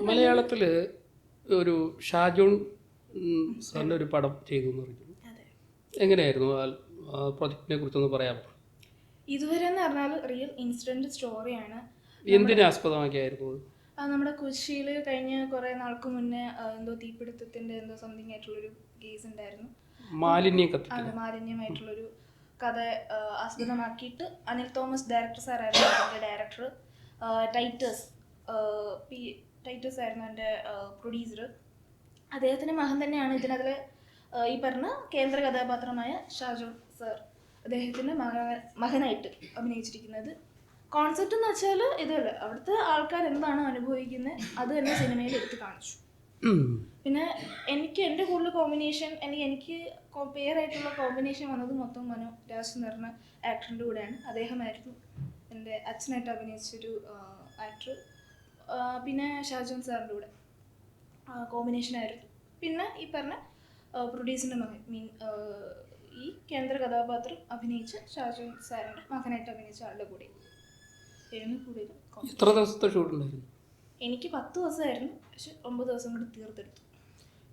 മലയാളത്തിൽ ഒരു ഷാജോൺ സാറിൻ്റെ ഒരു പടം ചെയ്തു എന്ന് പറഞ്ഞു. എങ്ങനെയായിരുന്നു ആ പ്രൊജക്റ്റിനെ കുറിച്ചൊന്ന് പറയാമോ? ഇതുവരെ എന്ന് പറഞ്ഞാൽ റിയൽ ഇൻസിഡന്റ് സ്റ്റോറിയാണ്. എന്തിനെ ആസ്പദമാക്കിയായിരുന്നു? നമ്മുടെ കൊച്ചിയിൽ കഴിഞ്ഞ കുറേ നാൾക്ക് മുന്നേ എന്തോ തീപിടുത്തത്തിൻ്റെ എന്തോ സംതിങ് ആയിട്ടുള്ളൊരു കേസ് ഉണ്ടായിരുന്നു. മാലിന്യമായിട്ടുള്ളൊരു കഥ ആസ്പദമാക്കിയിട്ട് അനിൽ തോമസ് ഡയറക്ടർ സാറായിരുന്നു അതിൻ്റെ ഡയറക്ടർ. ടൈറ്റസ് ആയിരുന്നു എൻ്റെ പ്രൊഡ്യൂസർ. അദ്ദേഹത്തിൻ്റെ മകൻ തന്നെയാണ് ഇതിനതിൽ ഈ പറഞ്ഞ കേന്ദ്ര കഥാപാത്രമായ ഷാജോൺ സാർ അദ്ദേഹത്തിൻ്റെ മകനായിട്ട് അഭിനയിച്ചിരിക്കുന്നത്. കോൺസെപ്റ്റ് എന്ന് വെച്ചാൽ ഇതല്ല, അവിടുത്തെ ആൾക്കാർ എന്താണ് അനുഭവിക്കുന്നത് അത് തന്നെ സിനിമയിൽ എടുത്ത് കാണിച്ചു. പിന്നെ എൻ്റെ കൂടുതൽ കോമ്പിനേഷൻ എനിക്ക് പേരായിട്ടുള്ള കോമ്പിനേഷൻ വന്നത് മൊത്തം മനോരാജ് എന്ന് പറഞ്ഞ ആക്ടറിൻ്റെ കൂടെയാണ്. അദ്ദേഹമായിരുന്നു എൻ്റെ അച്ഛനായിട്ട് അഭിനയിച്ചൊരു ആക്ടർ. പിന്നെ ഷാജോൺ സാറിൻ്റെ കൂടെ കോമ്പിനേഷനായിരുന്നു. പിന്നെ ഈ പറഞ്ഞ പ്രൊഡ്യൂസറിൻ്റെ മകൻ ഈ കേന്ദ്ര കഥാപാത്രം അഭിനയിച്ച ഷാജോൺ സാറിൻ്റെ മകനായിട്ട് അഭിനയിച്ച ആളുടെ കൂടെ കൂടുതലും. എത്ര ദിവസത്തെ ഷൂട്ട് ഉണ്ടായിരുന്നു? എനിക്ക് 10 ദിവസമായിരുന്നു, പക്ഷെ 9 ദിവസം കൊണ്ട് തീർത്തെടുത്തു.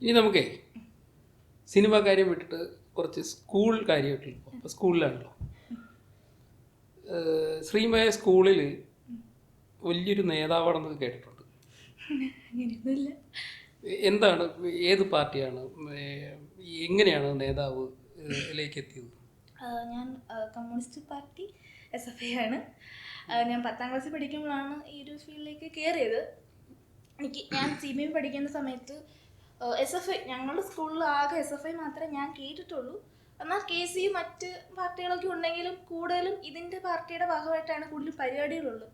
ഇനി നമുക്കേ സിനിമ കാര്യം വിട്ടിട്ട് കുറച്ച് സ്കൂൾ കാര്യമായിട്ടില്ല. ഇപ്പോൾ സ്കൂളിലാണല്ലോ, ശ്രീമയ സ്കൂളിൽ വലിയൊരു നേതാവാണെന്നൊക്കെ കേട്ടിട്ടുണ്ട്. അങ്ങനെയൊന്നുമില്ല. എന്താണ്, ഏത് പാർട്ടിയാണ്, എങ്ങനെയാണ് നേതാവ് ലേക്ക് എത്തിയത്? ഞാൻ കമ്മ്യൂണിസ്റ്റ് പാർട്ടി SFI ആണ്. ഞാൻ 10ാം ക്ലാസ്സിൽ പഠിക്കുമ്പോഴാണ് ഈ ഒരു ഫീൽഡിലേക്ക് കയറിയത്. ഞാൻ CBI പഠിക്കുന്ന സമയത്ത് SFI ഞങ്ങളുടെ സ്കൂളിൽ ആകെ SFI മാത്രമേ ഞാൻ കേട്ടിട്ടുള്ളൂ. എന്നാൽ KC മറ്റ് പാർട്ടികളൊക്കെ ഉണ്ടെങ്കിലും കൂടുതലും ഇതിൻ്റെ പാർട്ടിയുടെ ഭാഗമായിട്ടാണ് കൂടുതൽ പരിപാടികളുള്ളത്.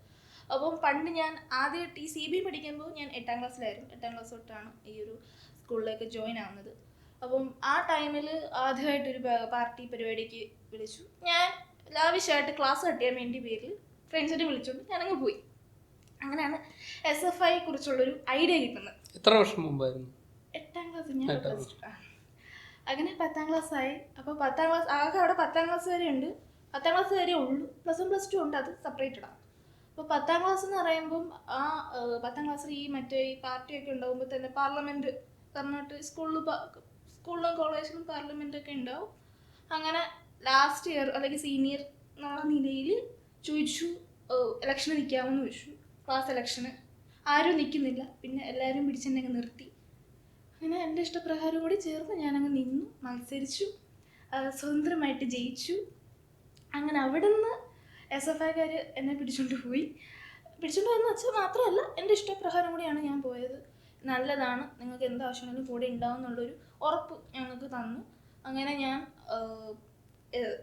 അപ്പം പണ്ട് ഞാൻ ആദ്യമായിട്ട് ഈ CBI പഠിക്കുമ്പോൾ ഞാൻ 8ാം ക്ലാസ്സിലായിരുന്നു. 8ാം ക്ലാസ് തൊട്ടാണ് ഈ ഒരു സ്കൂളിലേക്ക് ജോയിൻ ആവുന്നത്. അപ്പം ആ ടൈമിൽ ആദ്യമായിട്ടൊരു പാർട്ടി പരിപാടിക്ക് വിളിച്ചു. ഞാൻ ലാവിഷായിട്ട് ക്ലാസ് കട്ട് ചെയ്യാൻ വേണ്ടി പേരിൽ ഫ്രണ്ട്സിനെ വിളിച്ചുകൊണ്ട് ഞാനങ്ങ് പോയി. അങ്ങനെയാണ് SFI കുറിച്ചുള്ളൊരു ഐഡിയ കിട്ടുന്നത്. എത്ര വർഷം മുമ്പായിരുന്നു? 8ാം ക്ലാസ്. ഞാൻ അങ്ങനെ 10ാം ക്ലാസ്സായി. അപ്പോൾ 10ാം ക്ലാസ് ആകെ അവിടെ 10ാം ക്ലാസ് വരെ ഉണ്ട്. 10ാം ക്ലാസ് വരെ ഉള്ളൂ. +1 +2 ഉണ്ട്, അത് സെപ്പറേറ്റഡാണ്. അപ്പോൾ 10ാം ക്ലാസ് എന്ന് പറയുമ്പം ആ 10ാം ക്ലാസ്സിൽ ഈ പാർട്ടിയൊക്കെ ഉണ്ടാകുമ്പോൾ തന്നെ പാർലമെൻറ്റ് പറഞ്ഞിട്ട് സ്കൂളിലും കോളേജിലും പാർലമെൻറ്റൊക്കെ ഉണ്ടാവും. അങ്ങനെ ലാസ്റ്റ് ഇയർ അല്ലെങ്കിൽ സീനിയർ എന്നുള്ള നിലയിൽ ചോദിച്ചു ഇലക്ഷന് നിൽക്കാമെന്ന് ചോദിച്ചു. ക്ലാസ് ഇലക്ഷന് ആരും നിൽക്കുന്നില്ല. പിന്നെ എല്ലാവരും പിടിച്ചെന്നെ അങ്ങ് നിർത്തി. അങ്ങനെ എൻ്റെ ഇഷ്ടപ്രകാരം കൂടി ചേർന്ന് ഞാനങ്ങ് നിന്നു, മത്സരിച്ചു, സ്വതന്ത്രമായിട്ട് ജയിച്ചു. അങ്ങനെ അവിടെ നിന്ന് SFIക്കാർ എന്നെ പിടിച്ചുകൊണ്ട് പോയെന്ന് വെച്ചാൽ മാത്രമല്ല, എൻ്റെ ഇഷ്ടപ്രകാരം കൂടിയാണ് ഞാൻ പോയത്. നല്ലതാണ്, നിങ്ങൾക്ക് എന്താവശ്യമാണെങ്കിലും കൂടെ ഉണ്ടാവും എന്നുള്ളൊരു ഉറപ്പ് ഞങ്ങൾക്ക് തന്നു. അങ്ങനെ ഞാൻ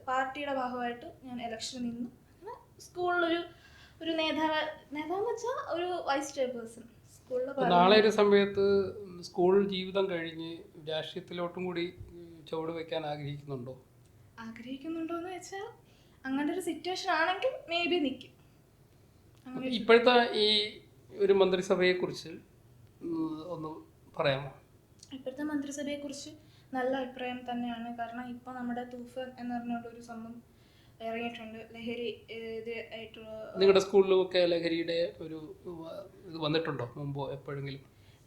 പാർട്ടിയുടെ ഭാഗമായിട്ട് ഞാൻ ഇലക്ഷന് നിന്നു. അങ്ങനെ സ്കൂളിലൊരു നേതാവെന്ന് വെച്ചാൽ ഒരു വൈസ് ചെയർപേഴ്സൺ സ്കൂളിൽ. നാളെ ഒരു സമയത്ത് സ്കൂൾ ജീവിതം കഴിഞ്ഞ് രാഷ്ട്രീയത്തിലോട്ടും കൂടി ചുവട് വയ്ക്കാൻ ആഗ്രഹിക്കുന്നുണ്ടോ എന്ന് വെച്ചാൽ അങ്ങനെ ഒരു സിറ്റുവേഷൻ ആണെങ്കിൽ മേ ബി നിൽക്കും. ഇപ്പോഴത്തെ ഈ ഒരു മന്ത്രിസഭയെക്കുറിച്ച് ഒന്ന് പറയാമോ? ഇപ്പോഴത്തെ മന്ത്രിസഭയെക്കുറിച്ച് നല്ല അഭിപ്രായം തന്നെയാണ്. കാരണം ഇപ്പോൾ നമ്മുടെ തൂഫാൻ എന്ന് പറഞ്ഞുകൊണ്ടൊരു സംഭവം ഇറങ്ങിയിട്ടുണ്ട്. ലഹരി ആയിട്ടുള്ള. നിങ്ങളുടെ സ്കൂളിലൊക്കെ ലഹരിയുടെ ഒരു ഇത് വന്നിട്ടുണ്ടോ മുമ്പോ എപ്പോഴെങ്കിലും?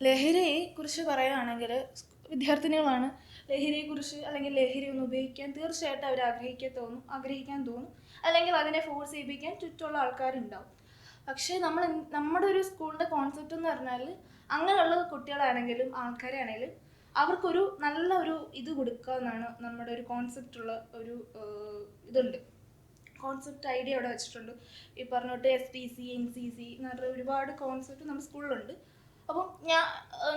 ലഹരിയെ കുറിച്ച് പറയുകയാണെങ്കിൽ വിദ്യാർത്ഥിനികളാണ് ലഹരിയെക്കുറിച്ച് അല്ലെങ്കിൽ ലഹരി ഒന്ന് ഉപയോഗിക്കാൻ തീർച്ചയായിട്ടും അവർ ആഗ്രഹിക്കാൻ തോന്നും. അല്ലെങ്കിൽ അതിനെ ഫോഴ്സ് ചെയ്യിപ്പിക്കാൻ ചുറ്റുമുള്ള ആൾക്കാരുണ്ടാവും. പക്ഷേ നമ്മുടെ ഒരു സ്കൂളിൻ്റെ കോൺസെപ്റ്റ് എന്ന് പറഞ്ഞാൽ അങ്ങനെയുള്ള കുട്ടികളാണെങ്കിലും ആൾക്കാരെ ആണെങ്കിലും അവർക്കൊരു നല്ല ഒരു ഇത് കൊടുക്കുക എന്നാണ് നമ്മുടെ ഒരു കോൺസെപ്റ്റുള്ള ഒരു ഇതുണ്ട്. കോൺസെപ്റ്റ് ഐഡിയ അവിടെ വെച്ചിട്ടുണ്ട്. ഈ പറഞ്ഞോട്ട് SPC NCC എന്ന് പറഞ്ഞ ഒരുപാട് കോൺസെപ്റ്റ് നമ്മുടെ സ്കൂളിലുണ്ട്. അപ്പം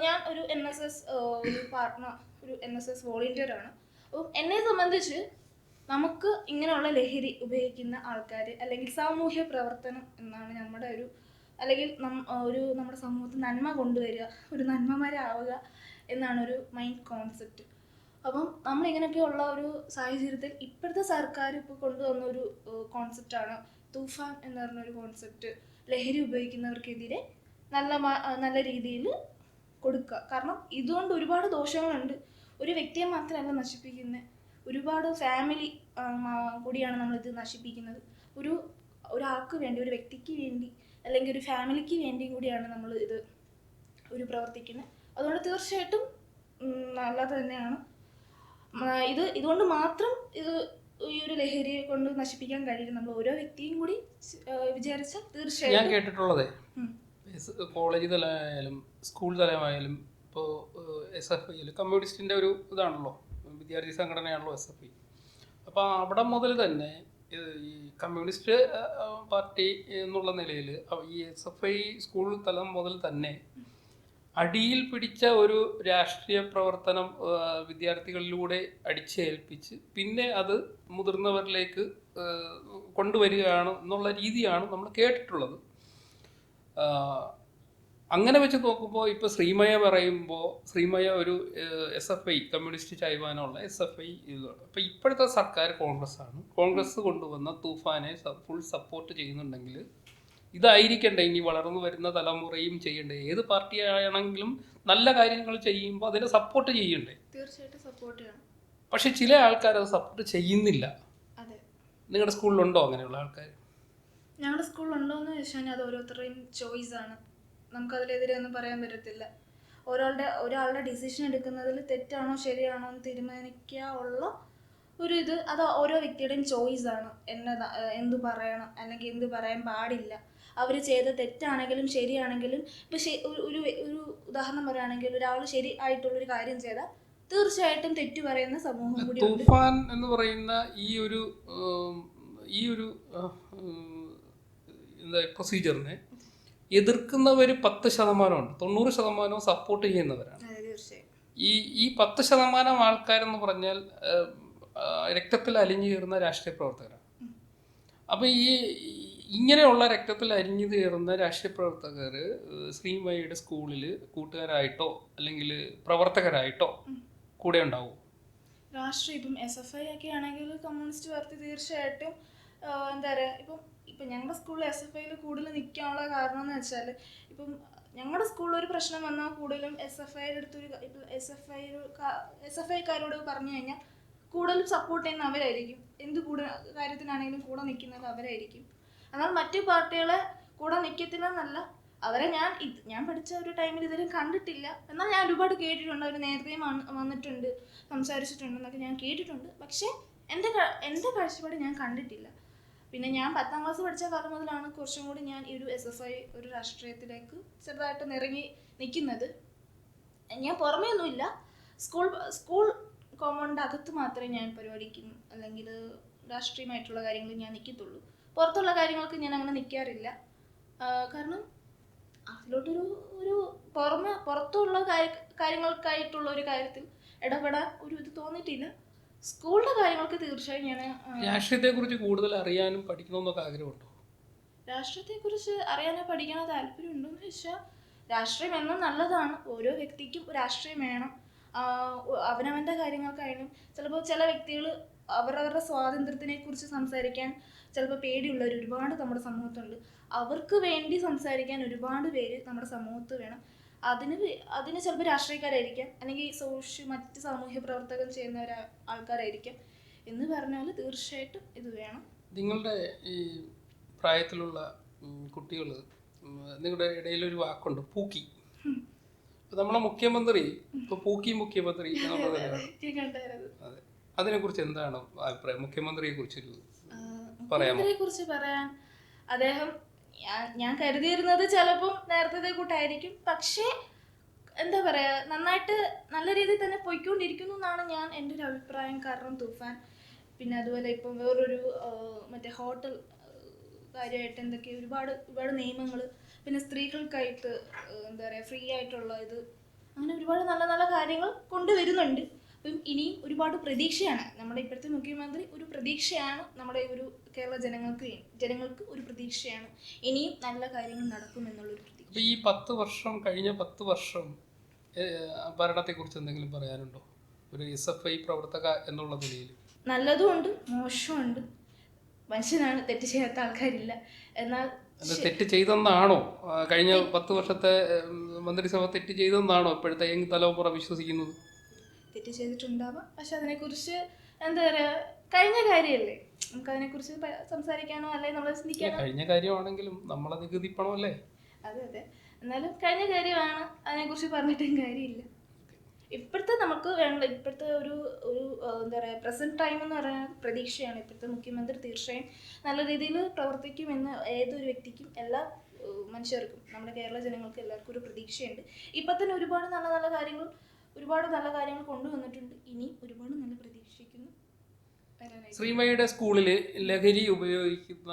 ഞാൻ ഒരു NSS ഒരു പാർട്ട്ണർ, ഒരു NSS വോളണ്ടിയറാണ്. അപ്പം എന്നെ സംബന്ധിച്ച് നമുക്ക് ഇങ്ങനെയുള്ള ലഹരി ഉപയോഗിക്കുന്ന ആൾക്കാർ അല്ലെങ്കിൽ സാമൂഹ്യ പ്രവർത്തനം എന്നാണ് നമ്മുടെ ഒരു, അല്ലെങ്കിൽ നമ്മുടെ സമൂഹത്തിൽ നന്മ കൊണ്ടുവരിക, ഒരു നന്മമാരാവുക എന്നാണ് ഒരു മൈൻഡ് കോൺസെപ്റ്റ്. അപ്പം നമ്മളിങ്ങനെയൊക്കെയുള്ള ഒരു സാഹചര്യത്തിൽ ഇപ്പോഴത്തെ സർക്കാർ ഇപ്പോൾ കൊണ്ടുവന്ന ഒരു കോൺസെപ്റ്റാണ് തൂഫാൻ എന്ന് പറഞ്ഞൊരു കോൺസെപ്റ്റ്. ലഹരി ഉപയോഗിക്കുന്നവർക്കെതിരെ നല്ല രീതിയിൽ കൊടുക്കുക. കാരണം ഇതുകൊണ്ട് ഒരുപാട് ദോഷങ്ങളുണ്ട്. ഒരു വ്യക്തിയെ മാത്രമല്ല നശിപ്പിക്കുന്നത്, ഒരുപാട് ഫാമിലി കൂടിയാണ് നമ്മളിത് നശിപ്പിക്കുന്നത്. ഒരാൾക്ക് വേണ്ടി, ഒരു വ്യക്തിക്ക് വേണ്ടി അല്ലെങ്കിൽ ഒരു ഫാമിലിക്ക് വേണ്ടിയും കൂടിയാണ് നമ്മൾ ഇത് പ്രവർത്തിക്കുന്നത്. അതുകൊണ്ട് തീർച്ചയായിട്ടും നല്ലത് തന്നെയാണ്. ഇതുകൊണ്ട് മാത്രം ഈ ഒരു ലഹരിയെ കൊണ്ട് നശിപ്പിക്കാൻ കഴിയും. നമ്മൾ ഓരോ വ്യക്തിയും കൂടി വിചാരിച്ചാൽ തീർച്ചയായും. ഞാൻ കേട്ടിട്ടുള്ളതേ, കോളേജ് തലമായാലും സ്കൂൾ തലമായാലും ഇപ്പോൾ SFI കമ്മ്യൂണിസ്റ്റിൻ്റെ ഒരു ഇതാണല്ലോ, വിദ്യാർത്ഥി സംഘടനയാണല്ലോ SFI. അപ്പോൾ അവിടെ മുതൽ തന്നെ ഈ കമ്മ്യൂണിസ്റ്റ് പാർട്ടി എന്നുള്ള നിലയിൽ ഈ SFI സ്കൂൾ തലം മുതൽ തന്നെ അടിയിൽ പിടിച്ച ഒരു രാഷ്ട്രീയ പ്രവർത്തനം വിദ്യാർത്ഥികളിലൂടെ അടിച്ചേൽപ്പിച്ച് പിന്നെ അത് മുതിർന്നവരിലേക്ക് കൊണ്ടുവരികയാണ് എന്നുള്ള രീതിയാണ് നമ്മൾ കേട്ടിട്ടുള്ളത്. അങ്ങനെ വെച്ച് നോക്കുമ്പോൾ ഇപ്പോൾ ശ്രീമയ പറയുമ്പോൾ, ശ്രീമയ ഒരു SFI കമ്മ്യൂണിസ്റ്റ് ചൈവാനുള്ള SFI ഇതാണ്. അപ്പോൾ ഇപ്പോഴത്തെ സർക്കാർ കോൺഗ്രസ്സാണ്. കോൺഗ്രസ് കൊണ്ടുവന്ന തൂഫാനെ ഫുൾ സപ്പോർട്ട് ചെയ്യുന്നുണ്ടെങ്കിൽ ഇതായിരിക്കണ്ടേ ഇനി വളർന്നു വരുന്ന തലമുറയും ചെയ്യണ്ടേ. ഏത് പാർട്ടിയാണെങ്കിലും നല്ല കാര്യങ്ങൾ ചെയ്യുമ്പോൾ അതിനെ സപ്പോർട്ട് ചെയ്യണ്ടേ. തീർച്ചയായിട്ടും സപ്പോർട്ട് ചെയ്യണം. പക്ഷെ ചില ആൾക്കാർ അത് സപ്പോർട്ട് ചെയ്യുന്നില്ല. നിങ്ങളുടെ സ്കൂളിലുണ്ടോ അങ്ങനെയുള്ള ആൾക്കാർ? ഞങ്ങളുടെ സ്കൂളിലുണ്ടോ എന്ന് ചോദിച്ചാൽ അത് ഓരോരുത്തരുടെയും ചോയ്സാണ്. നമുക്കതിലെതിരെ ഒന്നും പറയാൻ പറ്റത്തില്ല. ഒരാളുടെ ഡിസിഷൻ എടുക്കുന്നതിൽ തെറ്റാണോ ശരിയാണോ എന്ന് തീരുമാനിക്കാനുള്ള അത് ഓരോ വ്യക്തിയുടെയും ചോയ്സാണ്. എന്ത് പറയണം അല്ലെങ്കിൽ എന്ത് പറയാൻ പാടില്ല. അവർ ചെയ്ത തെറ്റാണെങ്കിലും ശരിയാണെങ്കിലും ഇപ്പം ഒരു ഉദാഹരണം പറയുകയാണെങ്കിൽ ഒരാൾ ശരി ആയിട്ടുള്ളൊരു കാര്യം ചെയ്താൽ തീർച്ചയായിട്ടും തെറ്റു പറയുന്ന സമൂഹം കൂടി. തൂഫാൻ എന്ന് പറയുന്ന ഈ ഒരു എന്താ പ്രൊസീജിയറിനെ എതിർക്കുന്നവർ 10%, 90% സപ്പോർട്ട് ചെയ്യുന്നവരാണ്. ഈ 10% ആൾക്കാരെന്ന് പറഞ്ഞാൽ രക്തത്തിൽ അലിഞ്ഞു ചേർന്ന രാഷ്ട്രീയ പ്രവർത്തകരാണ്. അപ്പം ഇങ്ങനെയുള്ള രക്തത്തിൽ അരിഞ്ഞു ചേർന്ന രാഷ്ട്രീയ പ്രവർത്തകർ ശ്രീമയുടെ സ്കൂളിൽ കൂട്ടുകാരായിട്ടോ അല്ലെങ്കിൽ പ്രവർത്തകരായിട്ടോ കൂടെ ഉണ്ടാവും. രാഷ്ട്രീയം ഇപ്പം SFI ഒക്കെ ആണെങ്കിൽ കമ്മ്യൂണിസ്റ്റ് പാർട്ടി തീർച്ചയായിട്ടും എന്താ പറയുക, ഇപ്പം ഞങ്ങളുടെ സ്കൂളിൽ SFIയിൽ കൂടുതൽ നിൽക്കാനുള്ള കാരണം എന്ന് വെച്ചാൽ, ഇപ്പം ഞങ്ങളുടെ സ്കൂളിൽ ഒരു പ്രശ്നം വന്നാൽ കൂടുതലും SFIയുടെ അടുത്തൊരു SFIക്കാരോട് പറഞ്ഞു കഴിഞ്ഞാൽ കൂടുതലും സപ്പോർട്ട് ചെയ്യുന്ന അവരായിരിക്കും. എന്ത് കാര്യത്തിനാണെങ്കിലും കൂടെ നിൽക്കുന്നത് അവരായിരിക്കും. എന്നാൽ മറ്റു പാർട്ടികളെ കൂടെ നിൽക്കത്തില്ലെന്നല്ല, അവരെ ഞാൻ പഠിച്ച ഒരു ടൈമിൽ ഇതുവരെയും കണ്ടിട്ടില്ല. എന്നാൽ ഞാൻ ഒരുപാട് കേട്ടിട്ടുണ്ട്, അവർ നേരത്തെയും വന്നിട്ടുണ്ട്, സംസാരിച്ചിട്ടുണ്ടെന്നൊക്കെ ഞാൻ കേട്ടിട്ടുണ്ട്. പക്ഷേ എൻ്റെ കാഴ്ചപ്പാട് ഞാൻ കണ്ടിട്ടില്ല. പിന്നെ ഞാൻ 10ാം ക്ലാസ് പഠിച്ച കാലം മുതലാണ് കുറച്ചും കൂടി ഞാൻ ഈ ഒരു SFI ഒരു രാഷ്ട്രീയത്തിലേക്ക് ചെറുതായിട്ട് ഇറങ്ങി നിൽക്കുന്നത്. ഞാൻ പുറമേ ഒന്നുമില്ല, സ്കൂൾ കോമ്പൗണ്ടിൻ്റെ അകത്ത് മാത്രമേ ഞാൻ പരിപാടിക്കും അല്ലെങ്കിൽ രാഷ്ട്രീയമായിട്ടുള്ള കാര്യങ്ങൾ ഞാൻ നിൽക്കത്തുള്ളൂ. പുറത്തുള്ള കാര്യങ്ങൾക്ക് ഞാൻ അങ്ങനെ നിൽക്കാറില്ല. കാരണം അതിലോട്ടൊരു പുറത്തുള്ള കാര്യങ്ങൾക്കായിട്ടുള്ള ഒരു കാര്യത്തിൽ ഇടപെടാൻ ഇത് തോന്നിയിട്ടില്ല. സ്കൂളിലെ കാര്യങ്ങൾക്ക് തീർച്ചയായും ഞാൻ. രാഷ്ട്രീയത്തെക്കുറിച്ച് കൂടുതൽ അറിയാനും പഠിക്കണമെന്നൊക്കെ ആഗ്രഹമുണ്ടോ? രാഷ്ട്രീയത്തെക്കുറിച്ച് അറിയാനോ പഠിക്കാനോ താല്പര്യമുണ്ടോയെന്ന് ചോദിച്ചാൽ, രാഷ്ട്രീയം എന്നും നല്ലതാണ്. ഓരോ വ്യക്തിക്കും രാഷ്ട്രീയം വേണം. അവനവൻ്റെ കാര്യങ്ങൾക്കായാലും ചിലപ്പോൾ ചില വ്യക്തികൾ അവരവരുടെ സ്വാതന്ത്ര്യത്തിനെ കുറിച്ച് സംസാരിക്കാൻ ചിലപ്പോൾ പേടിയുള്ളവർ ഒരുപാട് നമ്മുടെ സമൂഹത്തുണ്ട്. അവർക്ക് വേണ്ടി സംസാരിക്കാൻ ഒരുപാട് പേര് നമ്മുടെ സമൂഹത്ത് വേണം. അതിന് ചിലപ്പോൾ രാഷ്ട്രീയക്കാരായിരിക്കാം, അല്ലെങ്കിൽ മറ്റ് സാമൂഹ്യ പ്രവർത്തകം ചെയ്യുന്ന ആൾക്കാരായിരിക്കാം. എന്ന് പറഞ്ഞാൽ തീർച്ചയായിട്ടും ഇത് വേണം. നിങ്ങളുടെ ഈ പ്രായത്തിലുള്ള കുട്ടികൾ, നിങ്ങളുടെ ഇടയിലൊരു വാക്കുണ്ട് പൂക്കി. നമ്മളെ മുഖ്യമന്ത്രി ഇപ്പോൾ പൂക്കി മുഖ്യമന്ത്രി അതെ, അതിനെക്കുറിച്ച് എന്താണ് അഭിപ്രായം? മുഖ്യമന്ത്രിയെ കുറിച്ചൊരു പറയാൻ അദ്ദേഹം ഞാൻ കരുതിയിരുന്നത് ചിലപ്പോൾ നേരത്തെ കൂട്ടായിരിക്കും. പക്ഷേ എന്താ പറയുക, നല്ല രീതിയിൽ തന്നെ പോയിക്കൊണ്ടിരിക്കുന്നു എന്നാണ് എൻ്റെ ഒരു അഭിപ്രായം. കാരണം തൂഫാൻ, പിന്നെ അതുപോലെ ഇപ്പം വേറൊരു മറ്റേ ഹോട്ടൽ കാര്യമായിട്ട് എന്തൊക്കെ ഒരുപാട് നിയമങ്ങൾ, പിന്നെ സ്ത്രീകൾക്കായിട്ട് എന്താ പറയുക ഫ്രീ ആയിട്ടുള്ള അങ്ങനെ ഒരുപാട് നല്ല നല്ല കാര്യങ്ങൾ കൊണ്ടുവരുന്നുണ്ട്. അപ്പം ഇനിയും ഒരുപാട് പ്രതീക്ഷയാണ് നമ്മുടെ ഇപ്പോഴത്തെ മുഖ്യമന്ത്രി. ഒരു പ്രതീക്ഷയാണ് നമ്മുടെ ഒരു കേരള ജനങ്ങൾക്ക് ഒരു പ്രതീക്ഷയാണ്. ഇനിയും നല്ല കാര്യങ്ങൾ നടക്കുമെന്നുള്ളൊരു പ്രതീക്ഷ. ഈ കഴിഞ്ഞ 10 വർഷം ഭരണത്തെക്കുറിച്ച് എന്തെങ്കിലും പറയാനുണ്ടോ ഒരു SFI പ്രവർത്തക എന്നുള്ള നിലയിൽ? നല്ലതുമുണ്ട് മോശമുണ്ട്. മനുഷ്യനാണ്, തെറ്റ് ചെയ്യാത്ത ആൾക്കാരില്ല. എന്നാൽ തെറ്റ് ചെയ്തെന്നാണോ കഴിഞ്ഞ 10 വർഷത്തെ മന്ത്രിസഭ തെറ്റ് ചെയ്തെന്നാണോ ഇപ്പോഴത്തെ യങ് തലമുറ വിശ്വസിക്കുന്നത്? തെറ്റ് ചെയ്തിട്ടുണ്ടാവാം, പക്ഷെ അതിനെക്കുറിച്ച് എന്താ പറയുക, കഴിഞ്ഞ കാര്യമല്ലേ, നമുക്കതിനെക്കുറിച്ച് സംസാരിക്കാനോ അല്ലെങ്കിൽ നമ്മൾ ചിന്തിക്കാനോ. കഴിഞ്ഞ കാര്യമാണെങ്കിലും നമ്മളെ നികുതി പണമല്ലേ. അതെ, എന്നാലും കഴിഞ്ഞ കാര്യമാണ്, അതിനെക്കുറിച്ച് പറഞ്ഞിട്ടും കാര്യമില്ല. ഇപ്പോഴത്തെ നമുക്ക് വേണ്ട ഇപ്പോഴത്തെ ഒരു ഒരു എന്താ പറയുക, പ്രസന്റ് ടൈം എന്ന് പറയുന്നത് പ്രതീക്ഷയാണ്. ഇപ്പോഴത്തെ മുഖ്യമന്ത്രി തീർച്ചയായും നല്ല രീതിയിൽ പ്രവർത്തിക്കുമെന്ന് ഏതൊരു വ്യക്തിക്കും, എല്ലാ മനുഷ്യർക്കും, നമ്മുടെ കേരള ജനങ്ങൾക്ക് എല്ലാവർക്കും ഒരു പ്രതീക്ഷയുണ്ട്. ഇപ്പം തന്നെ ഒരുപാട് നല്ല കാര്യങ്ങൾ കൊണ്ടുവന്നിട്ടുണ്ട്. ഇനി ഒരുപാട് നല്ല പ്രതീക്ഷിക്കുന്നു. ശ്രീമയുടെ സ്കൂളിൽ ലഹരി ഉപയോഗിക്കുന്ന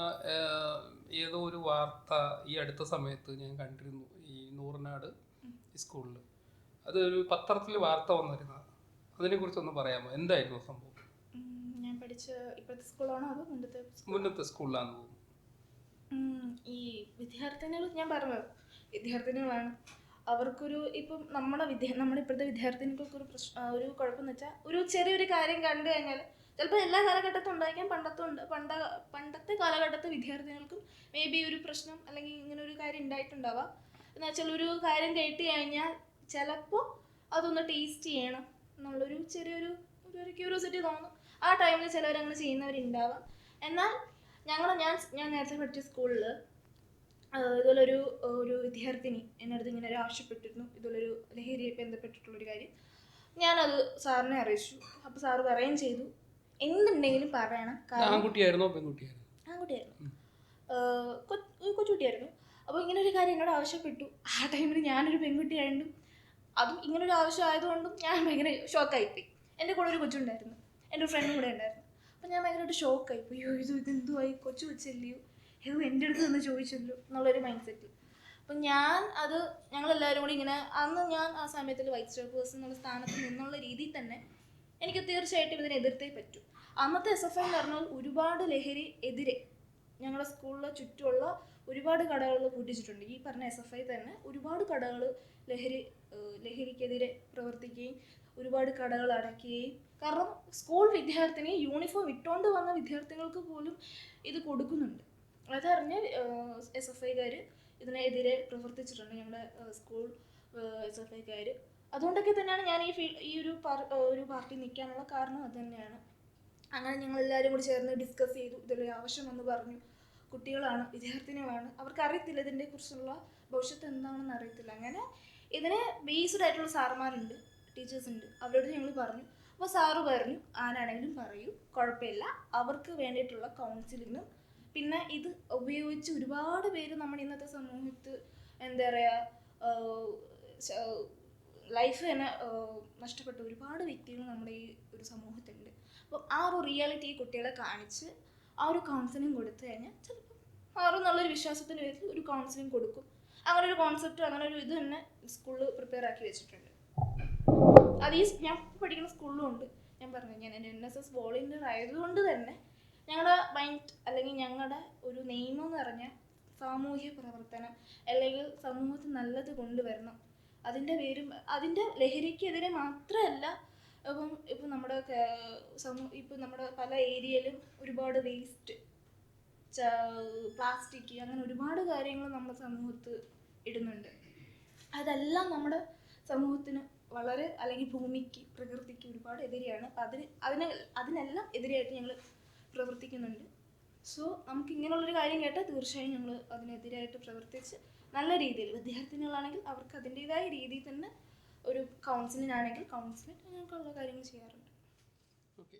ഏതോ ഒരു വാർത്ത ഈ അടുത്ത സമയത്ത് ഞാൻ കണ്ടിരുന്നു. ഈ നൂറിനാട് സ്കൂളിൽ അതൊരു പത്രത്തിൽ വാർത്ത വന്നിരുന്നത്. അതിനെക്കുറിച്ചൊന്ന് പറയാമോ? എന്തായിരുന്നു സംഭവം? ഞാൻ പഠിച്ച ഇപ്പോഴത്തെ സ്കൂളാണോ അതോ മുന്നത്തെ സ്കൂളിലാണെന്ന് തോന്നുന്നു. ഈ വിദ്യാർത്ഥിനികൾ, ഞാൻ പറഞ്ഞത് വിദ്യാർത്ഥിനികളാണ്. അവർക്കൊരു ഇപ്പം നമ്മുടെ ഇപ്പോഴത്തെ വിദ്യാർത്ഥിനികൾക്കൊരു ഒരു കുഴപ്പമെന്ന് വെച്ചാൽ, ഒരു ചെറിയൊരു കാര്യം കണ്ടു കഴിഞ്ഞാൽ, ചിലപ്പോൾ എല്ലാ കാലഘട്ടത്തും ഉണ്ടായിരിക്കാം, പണ്ടത്തെ കാലഘട്ടത്തെ വിദ്യാർത്ഥിനികൾക്കും മേ ബി ഒരു പ്രശ്നം അല്ലെങ്കിൽ ഇങ്ങനെ ഒരു കാര്യം ഉണ്ടായിട്ടുണ്ടാവാം. എന്ന് വെച്ചാൽ ഒരു കാര്യം കേട്ട് കഴിഞ്ഞാൽ ചിലപ്പോൾ അതൊന്ന് ടേസ്റ്റ് ചെയ്യണം എന്നുള്ളൊരു ചെറിയൊരു ക്യൂരിയോസിറ്റി തോന്നും. ആ ടൈമിൽ ചിലവരങ്ങനെ ചെയ്യുന്നവരുണ്ടാവാം. എന്നാൽ ഞാൻ നേരത്തെ പഠിച്ച സ്കൂളിൽ ഇതുപോലൊരു വിദ്യാർത്ഥിനി എന്നടുത്ത് ഇങ്ങനെ ഒരു ആവശ്യപ്പെട്ടിരുന്നു, ഇതുപോലൊരു ലഹരിയെ ബന്ധപ്പെട്ടിട്ടുള്ളൊരു കാര്യം. ഞാനത് സാറിനെ അറിയിച്ചു. അപ്പോൾ സാറ് പറയുകയും ചെയ്തു, എന്തുണ്ടെങ്കിലും പറയണം. ആൺകുട്ടിയായിരുന്നോ പെൺകുട്ടിയായിരുന്നു? ആൺകുട്ടിയായിരുന്നു, കൊച്ചുകുട്ടിയായിരുന്നു. അപ്പോൾ ഇങ്ങനെ ഒരു കാര്യം എന്നോട് ആവശ്യപ്പെട്ടു. ആ ടൈമിൽ ഞാനൊരു പെൺകുട്ടിയായിട്ടും അതും ഇങ്ങനൊരു ആവശ്യം ആയതുകൊണ്ടും ഞാൻ ഭയങ്കര ഷോക്കായിപ്പോയി. എൻ്റെ കൂടെ ഒരു കൊച്ചുണ്ടായിരുന്നു, എൻ്റെ ഫ്രണ്ടും കൂടെ ഉണ്ടായിരുന്നു. അപ്പോൾ ഞാൻ ഭയങ്കരമായിട്ട് ഷോക്കായിപ്പോയി. ഇതെന്തുമായി, കൊച്ചു വെച്ചല്ലയോ, ഇത് എൻ്റെ അടുത്ത് നിന്ന് ചോദിച്ചല്ലോ എന്നുള്ളൊരു മൈൻഡ് സെറ്റ്. അപ്പം ഞങ്ങളെല്ലാവരും കൂടി ഇങ്ങനെ, അന്ന് ഞാൻ ആ സമയത്തിൽ വൈസ് ചെയർപേഴ്സൺ എന്നുള്ള സ്ഥാനത്ത് നിന്നുള്ള രീതിയിൽ തന്നെ എനിക്ക് തീർച്ചയായിട്ടും ഇതിനെ എതിർത്തേ പറ്റൂ. അന്നത്തെ SFI എന്ന് പറഞ്ഞാൽ ഒരുപാട് ലഹരി എതിരെ ഞങ്ങളുടെ സ്കൂളിലെ ചുറ്റുമുള്ള ഒരുപാട് കടകൾ പൂട്ടിച്ചിട്ടുണ്ട്. ഈ പറഞ്ഞ SFI തന്നെ ഒരുപാട് കടകൾ ലഹരിക്കെതിരെ പ്രവർത്തിക്കുകയും ഒരുപാട് കടകൾ അടയ്ക്കുകയും, കാരണം സ്കൂൾ വിദ്യാർത്ഥിനി യൂണിഫോം ഇട്ടുകൊണ്ട് വന്ന വിദ്യാർത്ഥികൾക്ക് പോലും ഇത് കൊടുക്കുന്നുണ്ട്. അതറിഞ്ഞ് SFIക്കാർ ഇതിനെതിരെ പ്രവർത്തിച്ചിട്ടുണ്ട്, ഞങ്ങളുടെ സ്കൂൾ SFIക്കാർ. അതുകൊണ്ടൊക്കെ തന്നെയാണ് ഞാൻ ഈ ഒരു പാർട്ടി നിൽക്കാനുള്ള കാരണം അത് തന്നെയാണ്. അങ്ങനെ ഞങ്ങളെല്ലാവരും കൂടി ചേർന്ന് ഡിസ്കസ് ചെയ്തു, ഇതിലൊരു ആവശ്യമെന്ന് പറഞ്ഞു. കുട്ടികളാണ്, വിദ്യാർത്ഥിനികളാണ്, അവർക്ക് അറിയത്തില്ല ഇതിനെ കുറിച്ചുള്ള ഭവിഷ്യത്ത് എന്താണെന്ന് അറിയത്തില്ല. അങ്ങനെ ഇതിനെ ബേസ്ഡ് ആയിട്ടുള്ള സാറുമാരുണ്ട്, ടീച്ചേഴ്സ് ഉണ്ട്, അവരോട് ഞങ്ങൾ പറഞ്ഞു. അപ്പോൾ സാറ് പറഞ്ഞു, ആരാണെങ്കിലും പറയൂ, കുഴപ്പമില്ല, അവർക്ക് വേണ്ടിയിട്ടുള്ള കൗൺസിലിങ്ങും, പിന്നെ ഇത് ഉപയോഗിച്ച് ഒരുപാട് പേര് നമ്മുടെ ഇന്നത്തെ സമൂഹത്ത് എന്താ പറയുക, ലൈഫ് തന്നെ നഷ്ടപ്പെട്ട ഒരുപാട് വ്യക്തികൾ നമ്മുടെ ഈ ഒരു സമൂഹത്തുണ്ട്. അപ്പോൾ ആ ഒരു റിയാലിറ്റി കുട്ടികളെ കാണിച്ച് ആ ഒരു കൗൺസിലിംഗ് കൊടുത്തു കഴിഞ്ഞാൽ ചിലപ്പോൾ മാറുമെന്നുള്ളൊരു വിശ്വാസത്തിന് പേരിൽ ഒരു കൗൺസിലിംഗ് കൊടുക്കും. അങ്ങനെ ഒരു കോൺസെപ്റ്റ്, അങ്ങനെ ഒരു ഇത് തന്നെ സ്കൂളിൽ പ്രിപ്പയർ ആക്കി വെച്ചിട്ടുണ്ട്. അത് ഞാൻ പഠിക്കുന്ന സ്കൂളിലും ഉണ്ട്. ഞാൻ പറഞ്ഞു, ഞാൻ എൻ്റെ NSS വോളണ്ടിയർ ആയതുകൊണ്ട് തന്നെ ഞങ്ങളുടെ മൈൻഡ് അല്ലെങ്കിൽ ഞങ്ങളുടെ ഒരു നിയമം എന്ന് പറഞ്ഞാൽ സാമൂഹ്യ പ്രവർത്തനം, അല്ലെങ്കിൽ സമൂഹത്തിൽ നല്ലത് കൊണ്ടുവരണം. അതിൻ്റെ ലഹരിക്കെതിരെ മാത്രമല്ല, ഇപ്പം നമ്മുടെ പല ഏരിയയിലും ഒരുപാട് വേസ്റ്റ്, പ്ലാസ്റ്റിക്, അങ്ങനെ ഒരുപാട് കാര്യങ്ങൾ നമ്മുടെ സമൂഹത്ത് ഇടുന്നുണ്ട്. അതെല്ലാം നമ്മുടെ സമൂഹത്തിന് വളരെ, അല്ലെങ്കിൽ ഭൂമിക്ക്, പ്രകൃതിക്ക് ഒരുപാട് എതിരെയാണ്. അപ്പം അതിനെല്ലാം എതിരെയായിട്ട് ഞങ്ങൾ പ്രവർത്തിക്കുന്നുണ്ട്. സോ നമുക്ക് ഇങ്ങനെയുള്ളൊരു കാര്യം കേട്ടാൽ തീർച്ചയായും ഞങ്ങൾ അതിനെതിരായിട്ട് പ്രവർത്തിച്ച് നല്ല രീതിയിൽ, വിദ്യാർത്ഥിനികളാണെങ്കിൽ അവർക്ക് അതിൻ്റെതായ രീതിയിൽ തന്നെ ഒരു കൗൺസിലിംഗ് ആണെങ്കിൽ കൗൺസിലിംഗ്, അങ്ങനെയൊക്കെയുള്ള കാര്യങ്ങൾ ചെയ്യാറുണ്ട്. ഓക്കെ.